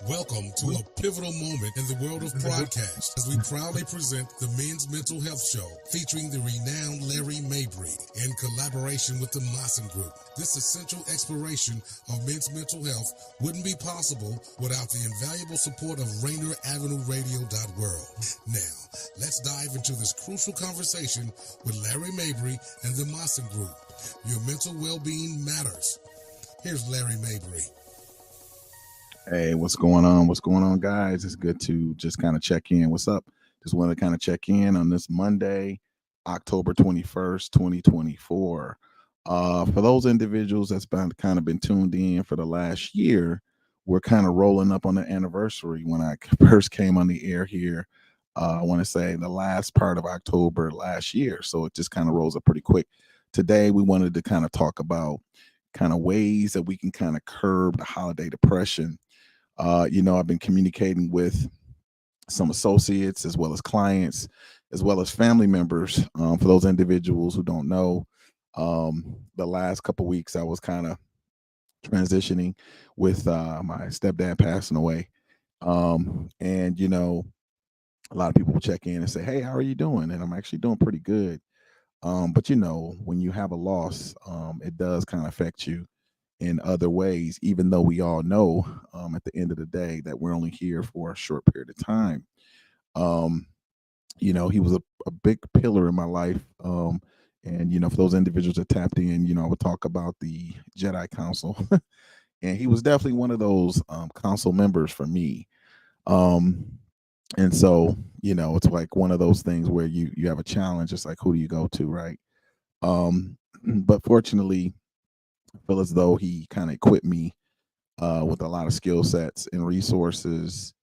Welcome to a pivotal moment in the world of broadcast as we proudly present the Men's Mental Health Show featuring the renowned Larry Mabry in collaboration with the Maassen Group. This essential exploration of men's mental health wouldn't be possible without the invaluable support of Rainier Avenue Radio World. Now, let's dive into this crucial conversation with Larry Mabry and the Maassen Group. Your mental well-being matters. Here's Larry Mabry. Hey, what's going on? What's going on, guys? It's good to just kind of check in. What's up? Just want to kind of check in on this Monday, October 21st, 2024. For those individuals that's been tuned in for the last year, we're kind of rolling up on the anniversary. When I first came on the air here, I want to say the last part of October last year. So it just kind of rolls up pretty quick. Today, we wanted to kind of talk about kind of ways that we can kind of curb the holiday depression. I've been communicating with some associates as well as clients, as well as family members. For those individuals who don't know, the last couple of weeks I was kind of transitioning with my stepdad passing away. And a lot of people will check in and say, "Hey, how are you doing?" And I'm actually doing pretty good. But when you have a loss, it does kind of affect you in other ways, even though we all know at the end of the day that we're only here for a short period of time. He was a big pillar in my life. And for those individuals that tapped in, I would talk about the Jedi Council. And he was definitely one of those council members for me. And so, it's like one of those things where you have a challenge. It's like, who do you go to, right? But fortunately, I feel as though he kind of equipped me with a lot of skill sets and resources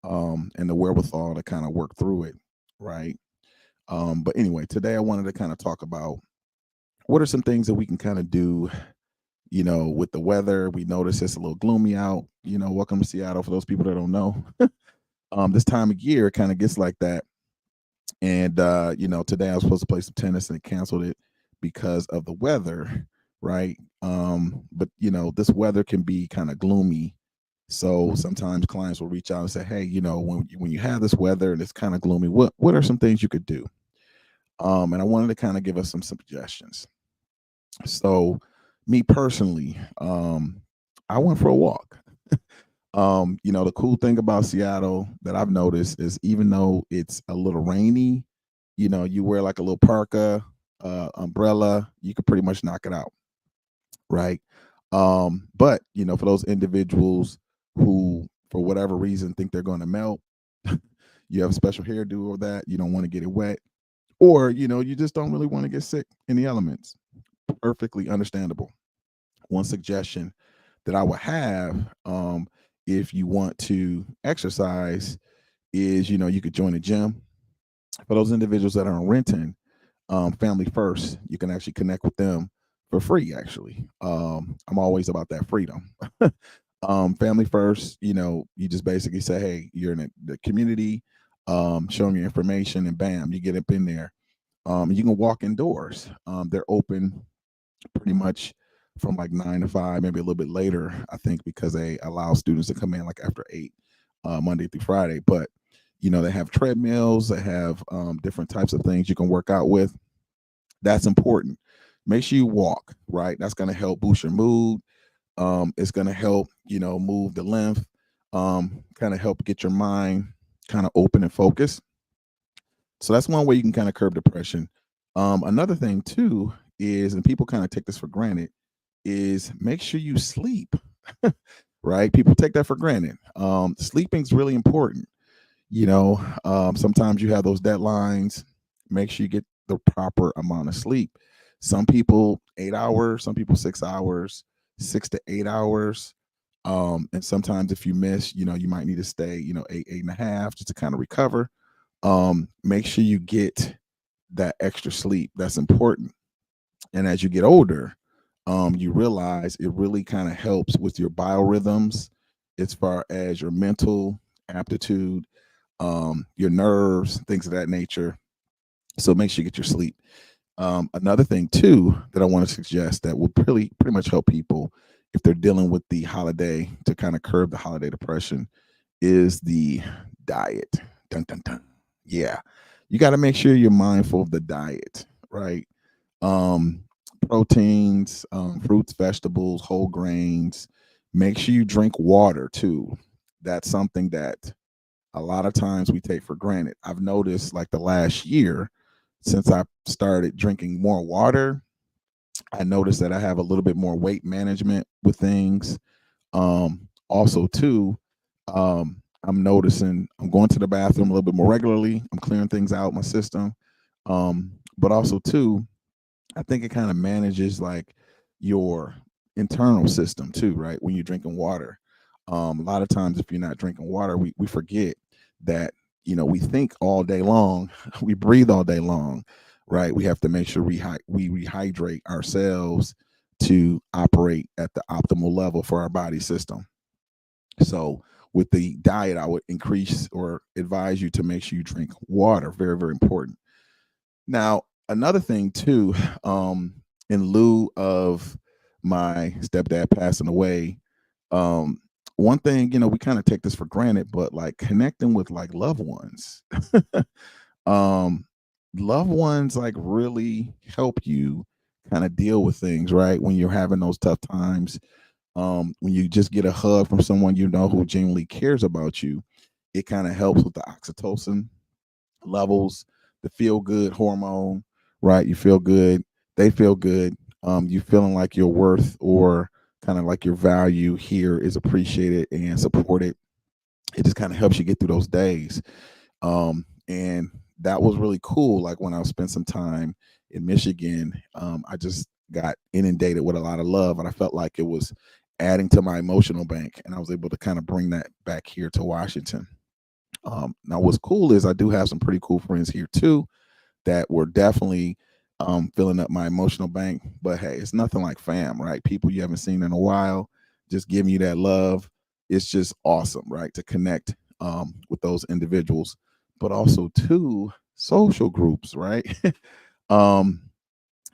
and the wherewithal to kind of work through it, right? But anyway, today I wanted to kind of talk about what are some things that we can kind of do, with the weather. We notice it's a little gloomy out. Welcome to Seattle for those people that don't know. This time of year it kind of gets like that. And, today I was supposed to play some tennis and they canceled it because of the weather. Right. But this weather can be kind of gloomy. So sometimes clients will reach out and say, "Hey, when you have this weather and it's kind of gloomy, what are some things you could do?" And I wanted to kind of give us some suggestions. So me personally, I went for a walk. The cool thing about Seattle that I've noticed is even though it's a little rainy, you wear like a little parka, umbrella, you could pretty much knock it out. Right. But for those individuals who for whatever reason think they're going to melt, you have a special hairdo or that, you don't want to get it wet, or you just don't really want to get sick in the elements. Perfectly understandable. One suggestion that I would have, if you want to exercise, is you could join a gym. For those individuals that are renting, Family First, you can actually connect with them for free, actually. I'm always about that freedom. Family First, you just basically say, "Hey, you're in the community, show them your information," and bam, you get up in there. You can walk indoors. They're open pretty much from like 9 to 5, maybe a little bit later, I think, because they allow students to come in like after 8, Monday through Friday. But they have treadmills, they have different types of things you can work out with. That's important. Make sure you walk, right? That's going to help boost your mood. It's going to help, move the lymph, kind of help get your mind kind of open and focused. So that's one way you can kind of curb depression. Another thing too is, and people kind of take this for granted, is make sure you sleep, right? People take that for granted. Sleeping is really important. Sometimes you have those deadlines. Make sure you get the proper amount of sleep. Some people 8 hours, some people 6 hours, 6 to 8 hours. And sometimes if you miss, you might need to stay, 8.5 just to kind of recover. Make sure you get that extra sleep. That's important. And as you get older, you realize it really kind of helps with your biorhythms as far as your mental aptitude, your nerves, things of that nature. So make sure you get your sleep. Another thing too that I want to suggest that will pretty much help people if they're dealing with the holiday, to kind of curb the holiday depression, is the diet. Dun, dun, dun. Yeah. You got to make sure you're mindful of the diet, right? Um, Proteins, fruits, vegetables, whole grains. Make sure you drink water too. That's something that a lot of times we take for granted. I've noticed like the last year since I started drinking more water, I noticed that I have a little bit more weight management with things. Also, too, I'm noticing I'm going to the bathroom a little bit more regularly. I'm clearing things out my system. But also, too, I think it kind of manages like your internal system too, right? When you're drinking water. A lot of times, if you're not drinking water, we forget that, we think all day long, we breathe all day long, right? We have to make sure we rehydrate ourselves to operate at the optimal level for our body system. So with the diet, I would increase or advise you to make sure you drink water. Very, very important. Now, another thing too, in lieu of my stepdad passing away, um, one thing, we kind of take this for granted, but like connecting with like loved ones, um, loved ones like really help you kind of deal with things, right? When you're having those tough times, when you just get a hug from someone who genuinely cares about you, it kind of helps with the oxytocin levels, the feel good hormone, right? You feel good, they feel good. You feeling like your worth or kind of like your value here is appreciated and supported. It just kind of helps you get through those days. And that was really cool. Like when I spent some time in Michigan, I just got inundated with a lot of love, and I felt like it was adding to my emotional bank, and I was able to kind of bring that back here to Washington. Now, what's cool is I do have some pretty cool friends here too that were definitely filling up my emotional bank. But hey, it's nothing like fam, right? People you haven't seen in a while, just giving you that love. It's just awesome, right? To connect with those individuals, but also too social groups, right? um,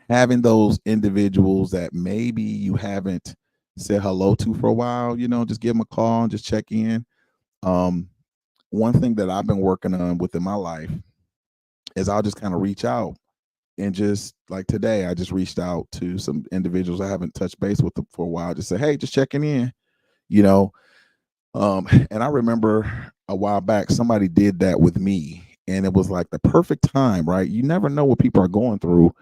Having those individuals that maybe you haven't said hello to for a while, just give them a call and just check in. Um, One thing that I've been working on within my life is I'll just kind of reach out and just like today, I just reached out to some individuals I haven't touched base with them for a while. Just say, hey, just checking in, you know. And I remember a while back somebody did that with me, and it was like the perfect time, right? You never know what people are going through,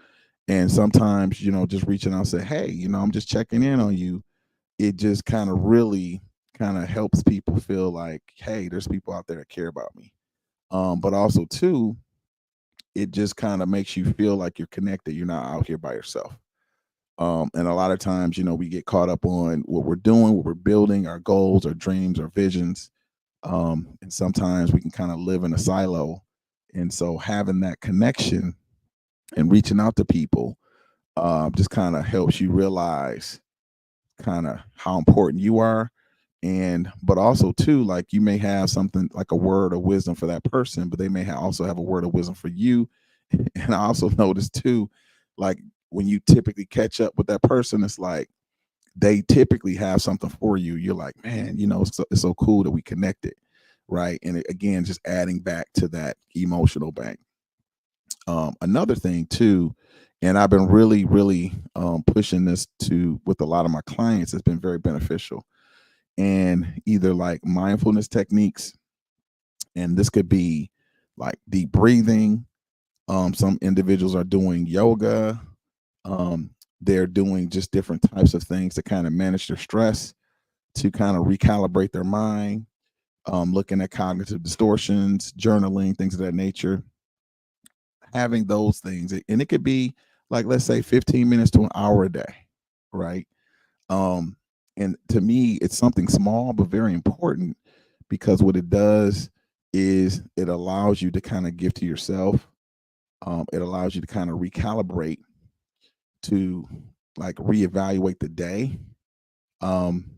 and sometimes just reaching out and say, hey, I'm just checking in on you. It just kind of really kind of helps people feel like, hey, there's people out there that care about me. But also too, it just kind of makes you feel like you're connected. You're not out here by yourself. And a lot of times, we get caught up on what we're doing, what we're building, our goals, our dreams, our visions. And sometimes we can kind of live in a silo. And so having that connection and reaching out to people just kind of helps you realize kind of how important you are. And but also too, like you may have something like a word of wisdom for that person, but they may also have a word of wisdom for you. And I also noticed too, like when you typically catch up with that person, it's like they typically have something for you. You're like, man, it's so cool that we connected, right? And again, just adding back to that emotional bank. Another thing too, and I've been really, really pushing this to with a lot of my clients. It's been very beneficial, and either like mindfulness techniques, and this could be like deep breathing. Some individuals are doing yoga. They're doing just different types of things to kind of manage their stress, to kind of recalibrate their mind, looking at cognitive distortions, journaling, things of that nature. Having those things, and it could be like, let's say 15 minutes to an hour a day, right? Um, and to me, it's something small but very important, because what it does is it allows you to kind of give to yourself. It allows you to kind of recalibrate, to like reevaluate the day, um,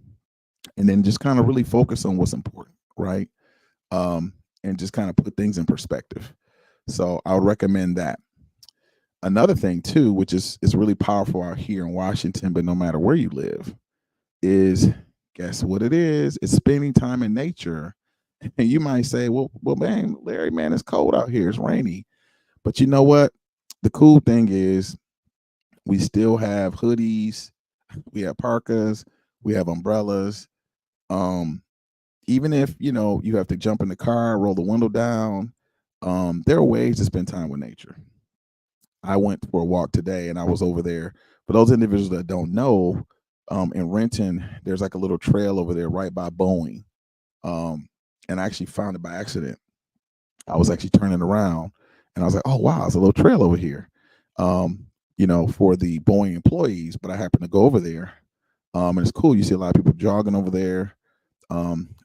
and then just kind of really focus on what's important, right? And just kind of put things in perspective. So I would recommend that. Another thing too, which is really powerful out here in Washington, but no matter where you live, is guess what it is? It's spending time in nature And you might say, well, man, Larry, man, it's cold out here. It's rainy. But you know what? The cool thing is we still have hoodies, we have parkas, we have umbrellas. Um, Even if you have to jump in the car, roll the window down, there are ways to spend time with nature. I went for a walk today, and I was over there. For those individuals that don't know, in Renton, there's like a little trail over there right by Boeing, and I actually found it by accident. I was actually turning around, and I was like, "Oh wow, it's a little trail over here," for the Boeing employees. But I happened to go over there, and it's cool. You see a lot of people jogging over there.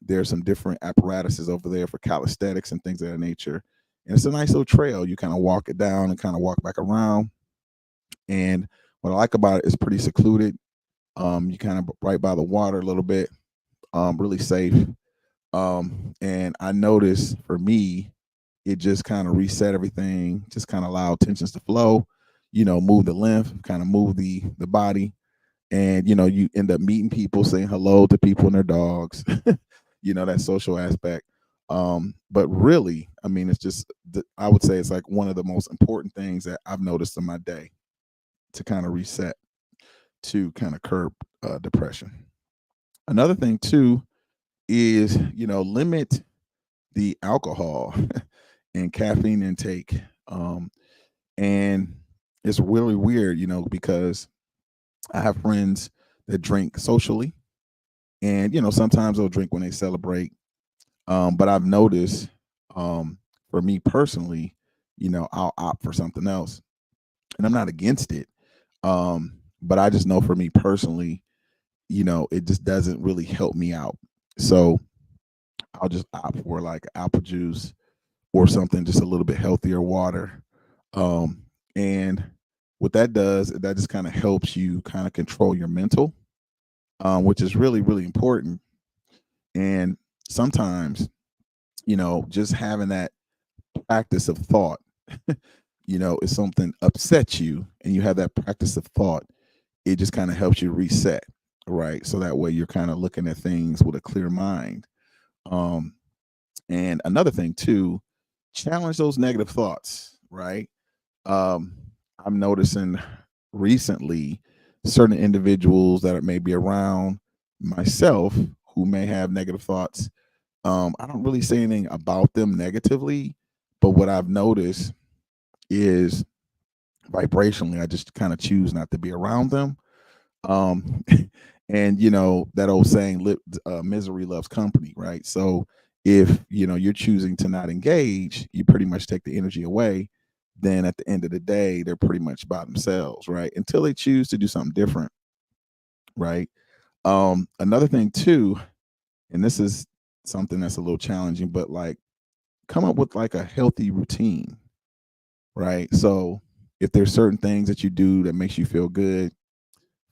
There's some different apparatuses over there for calisthenics and things of that nature. And it's a nice little trail. You kind of walk it down and kind of walk back around. And what I like about it is pretty secluded. You kind of right by the water a little bit, really safe. And I noticed for me, it just kind of reset everything, just kind of allow tensions to flow, move the lymph, kind of move the body. And you end up meeting people, saying hello to people and their dogs, that social aspect. But really, I mean, it's just I would say it's like one of the most important things that I've noticed in my day to kind of reset, to kind of curb depression. Another thing too is limit the alcohol and caffeine intake. And it's really weird, because I have friends that drink socially, and sometimes they'll drink when they celebrate. But I've noticed, for me personally, I'll opt for something else, and I'm not against it. But I just know for me personally, it just doesn't really help me out. So I'll just opt for like apple juice or something just a little bit healthier, water. And what that does, that just kind of helps you kind of control your mental, which is really, really important. And sometimes, just having that practice of thought, if something upsets you and you have that practice of thought, it just kind of helps you reset, right? So that way you're kind of looking at things with a clear mind. Um, and another thing too, challenge those negative thoughts, right? Um, I'm noticing recently certain individuals that are maybe around myself who may have negative thoughts. I don't really say anything about them negatively, but what I've noticed is vibrationally, I just kind of choose not to be around them. Um, and that old saying, misery loves company, right? So if you're choosing to not engage, you pretty much take the energy away. Then at the end of the day, they're pretty much by themselves, right? Until they choose to do something different, right? Another thing too, and this is something that's a little challenging, but like come up with like a healthy routine, right? So if there's certain things that you do that makes you feel good,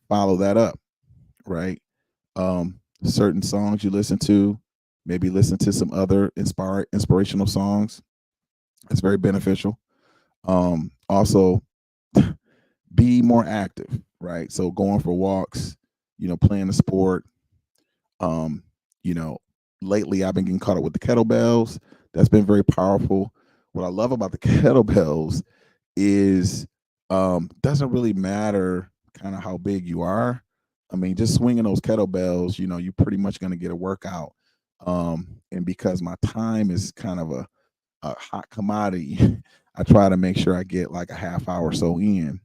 follow that up, right? Certain songs you listen to, maybe listen to some other inspirational songs. It's very beneficial. Also, be more active, right? So going for walks, playing a sport. Um, you know, Lately I've been getting caught up with the kettlebells. That's been very powerful. What I love about the kettlebells is doesn't really matter kind of how big you are. I mean, just swinging those kettlebells, you're pretty much going to get a workout. And because my time is kind of a hot commodity, I try to make sure I get like a half hour or so in.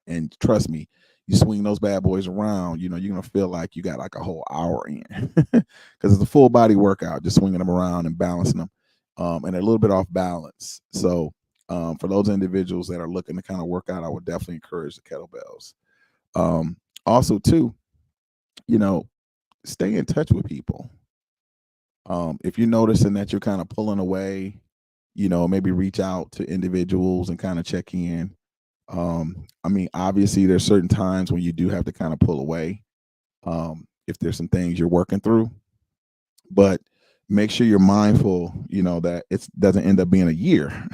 And trust me, you swing those bad boys around, you're gonna feel like you got like a whole hour in, because it's a full body workout, just swinging them around and balancing them, and they're a little bit off balance. So, for those individuals that are looking to kind of work out, I would definitely encourage the kettlebells. Also, too, you know, stay in touch with people. If you're noticing that you're kind of pulling away, maybe reach out to individuals and kind of check in. I mean, obviously, there's certain times when you do have to kind of pull away, if there's some things you're working through, but make sure you're mindful, that it doesn't end up being a year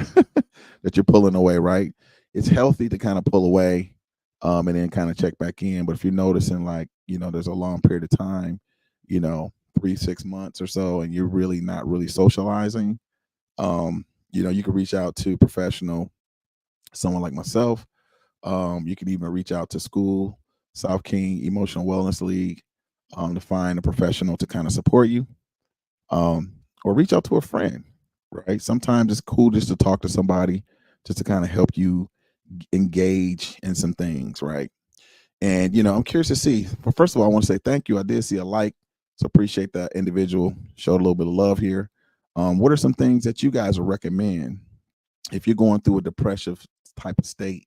that you're pulling away, right? It's healthy to kind of pull away, and then kind of check back in. But if you're noticing like, there's a long period of time, 3-6 months or so, and you're really not really socializing, you can reach out to professional, someone like myself. You can even reach out to school, South King Emotional Wellness League, to find a professional to kind of support you, or reach out to a friend, right? Sometimes it's cool just to talk to somebody, just to kind of help you engage in some things, right? And I'm curious to see. Well, first of all, I want to say thank you. I did see a like, so appreciate that individual. Showed a little bit of love here. What are some things that you guys would recommend if you're going through a depressive type of state?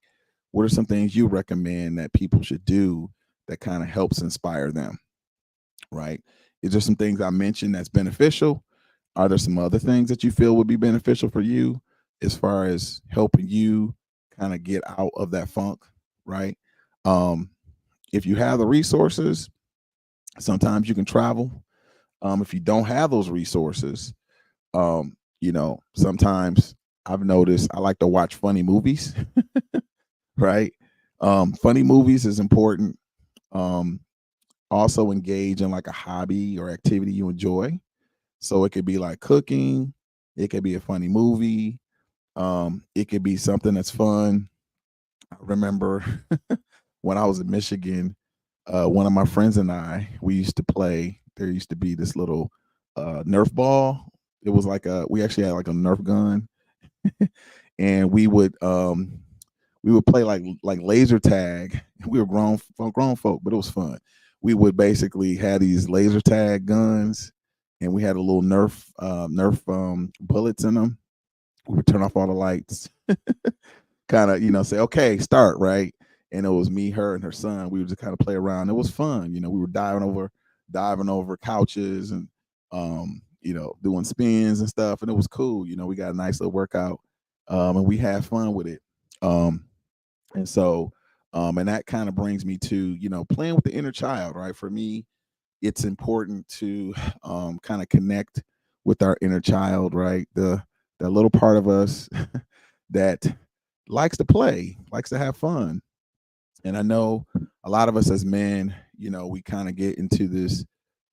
What are some things you recommend that people should do that kind of helps inspire them, right? Is there some things I mentioned that's beneficial? Are there some other things that you feel would be beneficial for you as far as helping you kind of get out of that funk, right? Um, if you have the resources, sometimes you can travel. If you don't have those resources, sometimes I've noticed I like to watch funny movies, right? Funny movies is important. Also engage in like a hobby or activity you enjoy. So it could be like cooking, it could be a funny movie, it could be something that's fun. I remember when I was in Michigan, one of my friends and we used to play. There used to be this little Nerf ball. It was like we actually had like a Nerf gun, and we would play like laser tag. We were grown folk, but it was fun. We would basically have these laser tag guns, and we had a little Nerf bullets in them. We would turn off all the lights, kind of say, okay, start, right? And it was me, her, and her son. We would just kind of play around. It was fun. We were diving over couches, and doing spins and stuff, and it was cool. We got a nice little workout, and we had fun with it. And so, and that kind of brings me to playing with the inner child, right? For me, it's important to kind of connect with our inner child, right? The little part of us that likes to play, likes to have fun. And I know a lot of us as men, we kind of get into this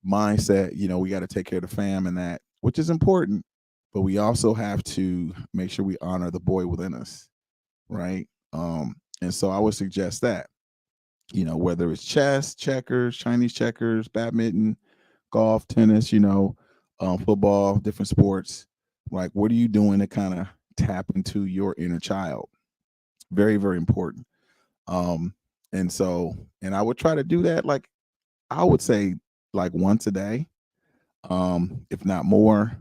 mindset, we got to take care of the fam and that, which is important, but we also have to make sure we honor the boy within us, right? And so I would suggest that, whether it's chess, checkers, Chinese checkers, badminton, golf, tennis, football, different sports, like what are you doing to kind of tap into your inner child? Very, very important. And I would try to do that, like I would say like once a day, if not more.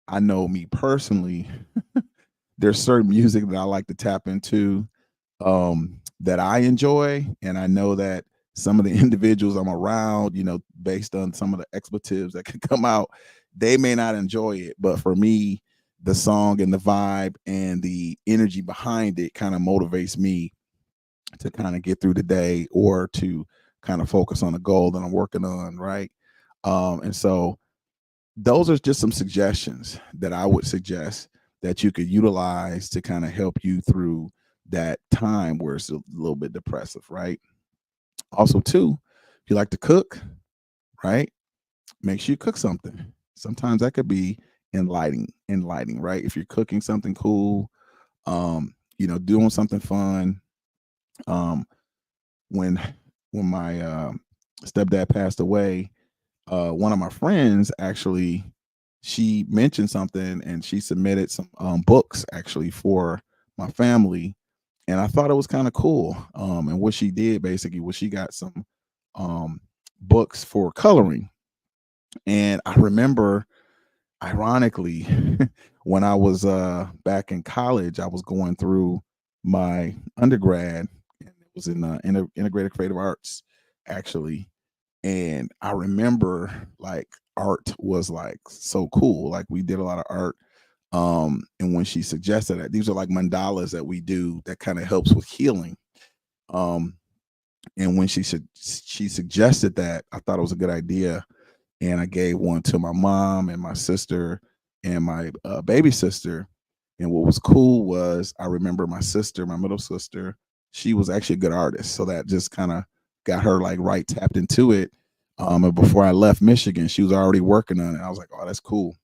I know me personally, there's certain music that I like to tap into, that I enjoy, and I know that some of the individuals I'm around, based on some of the expletives that could come out, they may not enjoy it, but for me, the song and the vibe and the energy behind it kind of motivates me to kind of get through the day or to kind of focus on a goal that I'm working on, right? And so those are just some suggestions that I would suggest that you could utilize to kind of help you through that time where it's a little bit depressive, right? Also, too, if you like to cook, right? Make sure you cook something. Sometimes that could be enlightening, right? If you're cooking something cool, doing something fun. Um, when my stepdad passed away, one of my friends actually, she mentioned something and she submitted some books actually for my family, and I thought it was kind of cool. And what she did basically was she got some books for coloring, and I remember, ironically, when I was back in college, I was going through my undergrad, and it was in integrated creative arts, actually. And I remember like art was like so cool. Like we did a lot of art. And when she suggested that, these are like mandalas that we do that kind of helps with healing. Um, and when she suggested that, I thought it was a good idea, and I gave one to my mom and my sister and my baby sister. And what was cool was I remember my sister, my middle sister, she was actually a good artist, so that just kind of got her like right tapped into it. And before I left Michigan, she was already working on it. I was like, oh, that's cool.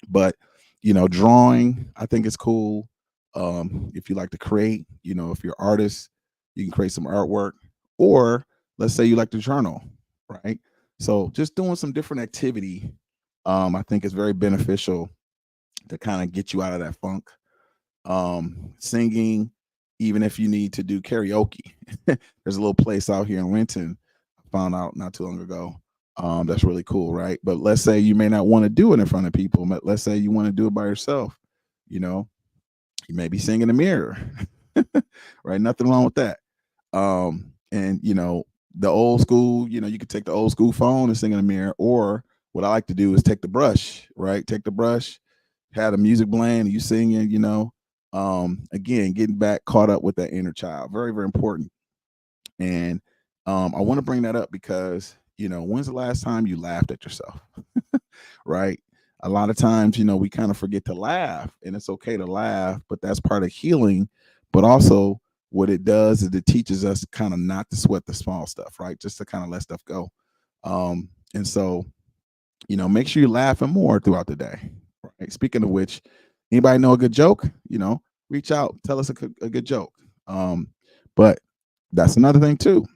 But drawing, I think it's cool. If you like to create, if you're an artist, you can create some artwork. Or let's say you like to journal, right? So just doing some different activity, I think is very beneficial to kind of get you out of that funk. Singing, even if you need to do karaoke. There's a little place out here in Winton, I found out not too long ago. That's really cool, right? But let's say you may not want to do it in front of people. But let's say you want to do it by yourself. You may be singing in the mirror, right? Nothing wrong with that. And the old school, you could take the old school phone and sing in the mirror. Or what I like to do is take the brush, right? Take the brush, have the music playing, you singing, again, getting back caught up with that inner child. Very, very important. And I want to bring that up because, when's the last time you laughed at yourself? Right? A lot of times, we kind of forget to laugh, and it's okay to laugh, but that's part of healing. But also, what it does is it teaches us kind of not to sweat the small stuff, right? Just to kind of let stuff go. And so, make sure you're laughing more throughout the day. Right? Speaking of which, anybody know a good joke? Reach out, tell us a good joke. But that's another thing too.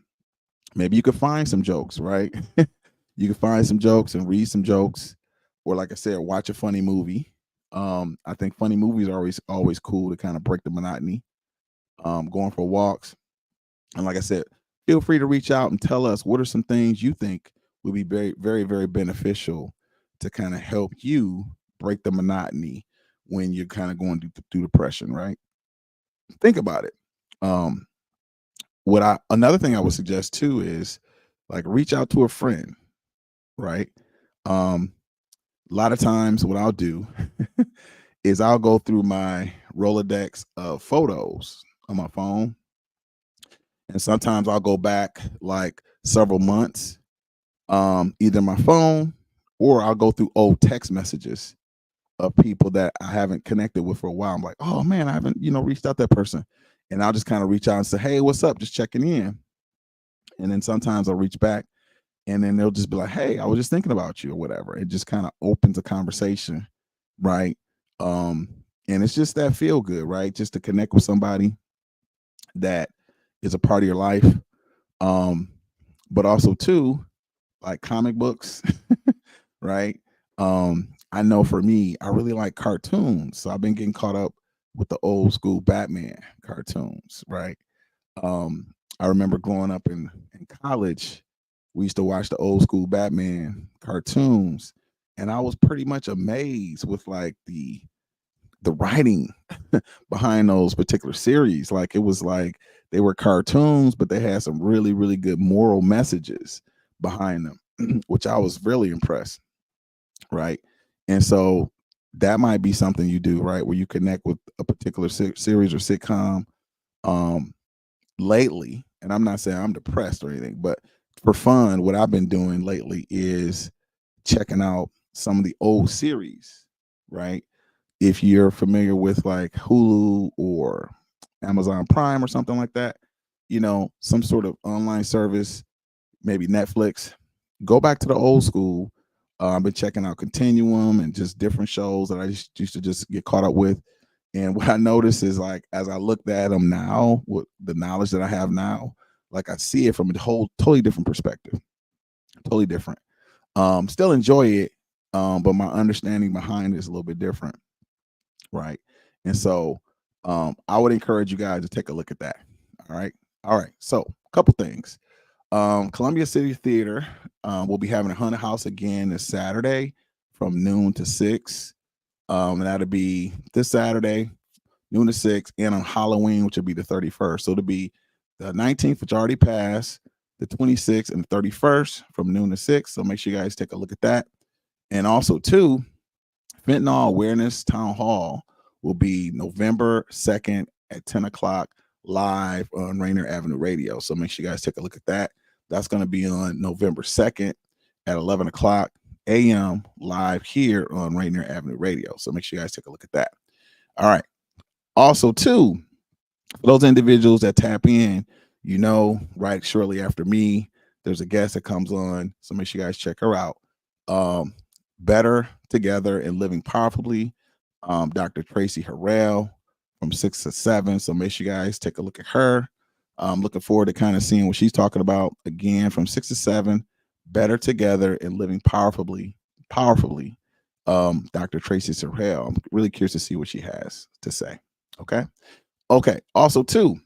Maybe you could find some jokes, right? You can find some jokes and read some jokes, or like I said, watch a funny movie. I think funny movies are always cool to kind of break the monotony. Going for walks, and like I said, feel free to reach out and tell us what are some things you think would be very, very, very beneficial to kind of help you break the monotony when you're kind of going through depression, right? Think about it. Another thing I would suggest too is like reach out to a friend, right? A lot of times what I'll do is I'll go through my Rolodex of photos on my phone. And sometimes I'll go back like several months, either my phone, or I'll go through old text messages of people that I haven't connected with for a while. I'm like, oh man, I haven't, reached out to that person. And I'll just kind of reach out and say, hey, what's up? Just checking in. And then sometimes I'll reach back and then they'll just be like, hey, I was just thinking about you or whatever. It just kind of opens a conversation, right? And it's just that feel good, right? Just to connect with somebody that is a part of your life. But also too, like comic books, right? I know for me, I really like cartoons. So I've been getting caught up with the old school Batman cartoons, right? I remember growing up in college, we used to watch the old school Batman cartoons, and I was pretty much amazed with like the writing behind those particular series. Like it was like they were cartoons, but they had some really, really good moral messages behind them, which I was really impressed. Right. And so that might be something you do, right? Where you connect with a particular series or sitcom lately. And I'm not saying I'm depressed or anything, but for fun, what I've been doing lately is checking out some of the old series, right? If you're familiar with like Hulu or Amazon Prime or something like that, some sort of online service, maybe Netflix, go back to the old school. I've been checking out Continuum and just different shows that I used to just get caught up with. And what I notice is like, as I looked at them now, with the knowledge that I have now, like I see it from a whole totally different perspective, totally different. Still enjoy it, but my understanding behind it is a little bit different, right? And so I would encourage you guys to take a look at that. All right. So a couple things. Columbia City Theater will be having a haunted house again this Saturday from noon to 6. And that'll be this Saturday, noon to 6, and on Halloween, which will be the 31st. So it'll be the 19th, which already passed, the 26th, and the 31st from noon to 6. So make sure you guys take a look at that. And also, too, Fentanyl Awareness Town Hall will be November 2nd at 10 o'clock live on Rainier Avenue Radio. So make sure you guys take a look at that. That's going to be on November 2nd at 11 o'clock a.m. live here on Rainier Avenue Radio. So make sure you guys take a look at that. All right. Also, too, for those individuals that tap in, right shortly after me, There's a guest that comes on, so make sure you guys check her out. Better Together and Living Powerfully, Dr. Tracy Harrell from 6 to 7. So make sure you guys take a look at her. I'm looking forward to kind of seeing what she's talking about again from 6 to 7. Better Together and Living Powerfully. Dr. Tracy Harrell. I'm really curious to see what she has to say. Okay. Also, too,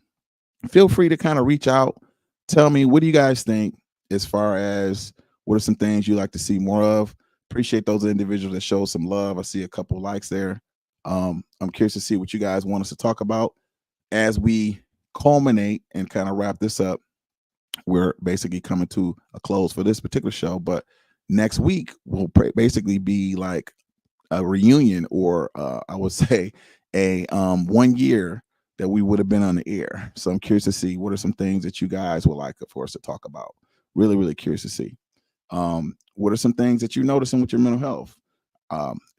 feel free to kind of reach out. Tell me, what do you guys think as far as what are some things you like to see more of? Appreciate those individuals that show some love. I see a couple likes there. I'm curious to see what you guys want us to talk about as we culminate and kind of wrap this up. We're basically coming to a close for this particular show, but next week will basically be like a reunion, or I would say a 1 year that we would have been on the air. So I'm curious to see what are some things that you guys would like for us to talk about. Really, really curious to see. What are some things that you're noticing with your mental health?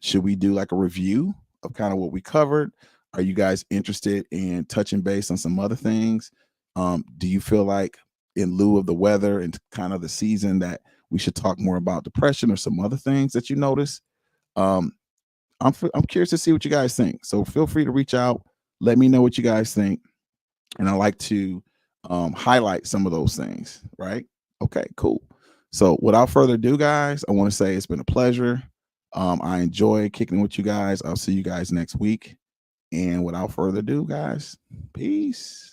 Should we do like a review of kind of what we covered? Are you guys interested in touching base on some other things? Do you feel like in lieu of the weather and kind of the season that we should talk more about depression or some other things that you notice? I'm curious to see what you guys think. So feel free to reach out. Let me know what you guys think. And I like to highlight some of those things, right? Okay, cool. So without further ado, guys, I want to say it's been a pleasure. I enjoy kicking with you guys. I'll see you guys next week. And without further ado, guys, peace.